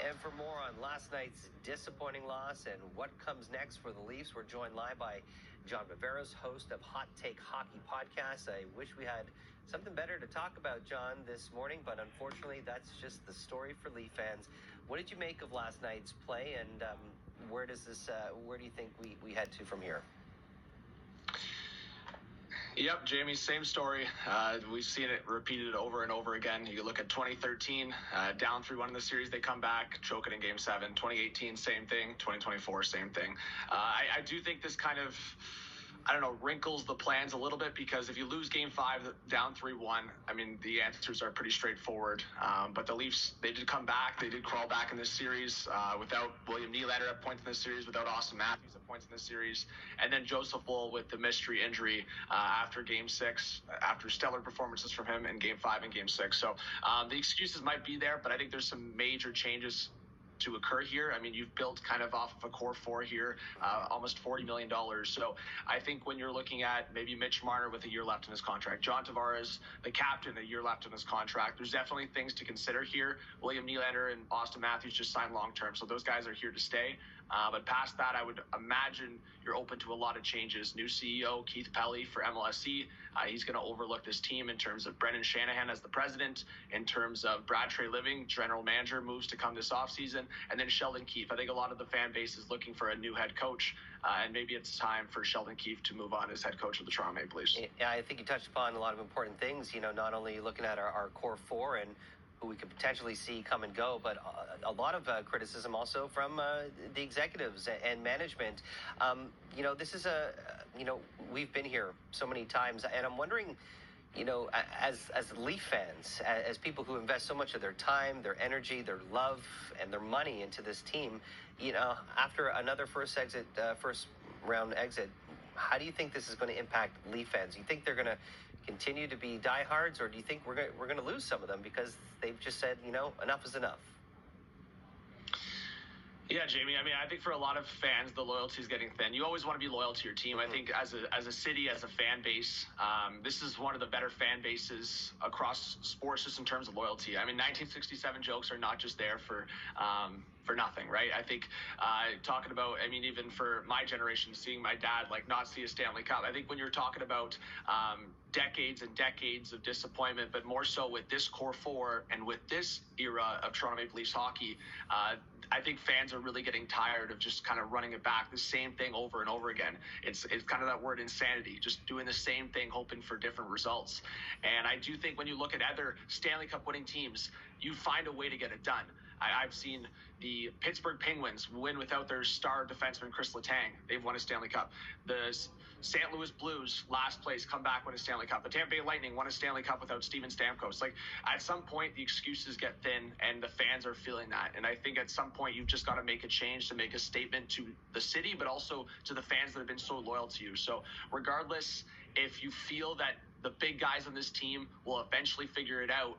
And for more on last night's disappointing loss and what comes next for the Leafs, we're joined live by John Viveiros, host of Hot Take Hockey Podcast. I wish we had something better to talk about, John, this morning, but unfortunately, that's just the story for Leaf fans. What did you make of last night's play, and where do you think we head to from here? Yep, Jamie, same story. We've seen it repeated over and over again. You look at 2013, down 3-1 in the series, they come back, choke it in Game 7. 2018, same thing. 2024, same thing. I do think this kind of, wrinkles the plans a little bit, because if you lose Game 5 down 3-1, I mean, the answers are pretty straightforward. But the Leafs, they did come back. They did crawl back in this series without William Nylander at points in this series, without Austin Matthews at points in this series. And then Joseph Woll with the mystery injury after Game 6, after stellar performances from him in Game 5 and Game 6. So the excuses might be there, but I think there's some major changes to occur here. I mean, you've built kind of off of a core four here, almost $40 million. So I think when you're looking at maybe Mitch Marner with a year left in his contract, John Tavares, the captain, a year left in his contract, there's definitely things to consider here. William Nylander and Austin Matthews just signed long-term, so those guys are here to stay. But past that, I would imagine you're open to a lot of changes. New CEO, Keith Pelly for MLSE. He's going to overlook this team in terms of Brendan Shanahan as the president, in terms of Brad Treliving, general manager, moves to come this offseason, and then Sheldon Keefe. I think a lot of the fan base is looking for a new head coach, and maybe it's time for Sheldon Keefe to move on as head coach of the Toronto Maple Leafs. Yeah, I think you touched upon a lot of important things, not only looking at our core four and who we could potentially see come and go, but a lot of criticism also from the executives and management. This is we've been here so many times, and I'm wondering, as Leaf fans, as people who invest so much of their time, their energy, their love, and their money into this team, after another first round exit, how do you think this is going to impact Leaf fans? Do you think they're going to continue to be diehards, or do you think we're going to lose some of them because they've just said, enough is enough? Yeah, Jamie. I mean, I think for a lot of fans, the loyalty is getting thin. You always want to be loyal to your team. I think as a city, as a fan base, this is one of the better fan bases across sports just in terms of loyalty. I mean, 1967 jokes are not just there for nothing, right? I think talking about, even for my generation, seeing my dad not see a Stanley Cup, I think when you're talking about decades and decades of disappointment, but more so with this core four and with this era of Toronto Maple Leafs hockey, I think fans are really getting tired of just kind of running it back, the same thing over and over again. It's kind of that word insanity, just doing the same thing, hoping for different results. And I do think when you look at other Stanley Cup winning teams, you find a way to get it done. I've seen the Pittsburgh Penguins win without their star defenseman, Chris Letang. They've won a Stanley Cup. The St. Louis Blues, last place, come back, win a Stanley Cup. The Tampa Bay Lightning won a Stanley Cup without Steven Stamkos. At some point, the excuses get thin, and the fans are feeling that. And I think at some point, you've just got to make a change to make a statement to the city, but also to the fans that have been so loyal to you. So regardless, if you feel that the big guys on this team will eventually figure it out,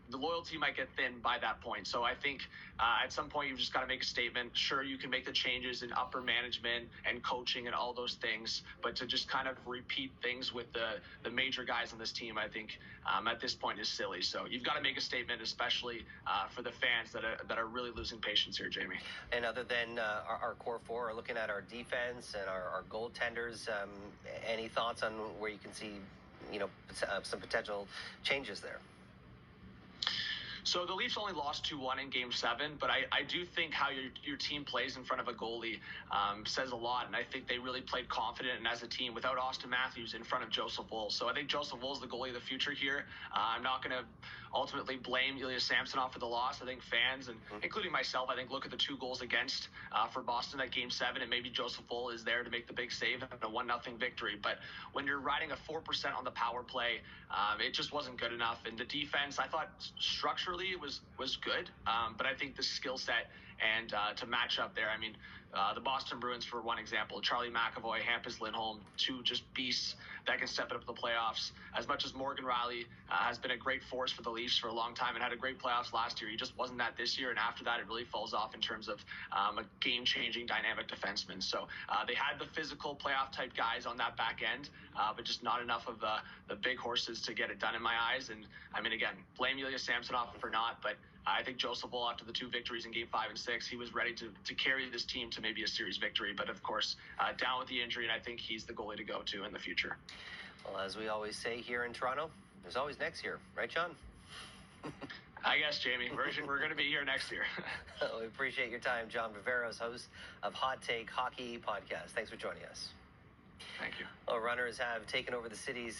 the loyalty might get thin by that point. So I think at some point you've just got to make a statement. Sure, you can make the changes in upper management and coaching and all those things, but to just kind of repeat things with the major guys on this team, I think at this point is silly. So you've got to make a statement, especially for the fans that are really losing patience here, Jamie. And other than our core four, or looking at our defense and our goaltenders, any thoughts on where you can see, some potential changes there? So the Leafs only lost 2-1 in Game 7, but I do think how your team plays in front of a goalie says a lot, and I think they really played confident and as a team without Austin Matthews in front of Joseph Woll. So I think Joseph Woll is the goalie of the future here. I'm not going to ultimately blame Ilya Samsonov for the loss. I think fans, and including myself, I think look at the 2 goals against for Boston at Game 7, and maybe Joseph Woll is there to make the big save and a 1-0 victory. But when you're riding a 4% on the power play, it just wasn't good enough. And the defense, I thought structurally it was good, but I think the skill set and to match up there, the Boston Bruins, for one example, Charlie McAvoy, Hampus Lindholm, 2 just beasts that can step it up to the playoffs. As much as Morgan Rielly has been a great force for the Leafs for a long time and had a great playoffs last year, he just wasn't that this year, and after that it really falls off in terms of a game-changing dynamic defenseman. So they had the physical playoff-type guys on that back end, but just not enough of the big horses to get it done in my eyes. And again, blame Ilya Samsonov for not, but I think Joseph Woll, after the 2 victories in Game 5 and 6, he was ready to carry this team to maybe a series victory. But of course, down with the injury, and I think he's the goalie to go to in the future. Well, as we always say here in Toronto, there's always next year, right, John? I guess, Jamie, we're going to be here next year. We appreciate your time, John Viveiros, host of Hot Take Hockey Podcast. Thanks for joining us. Thank you. Well, runners have taken over the city's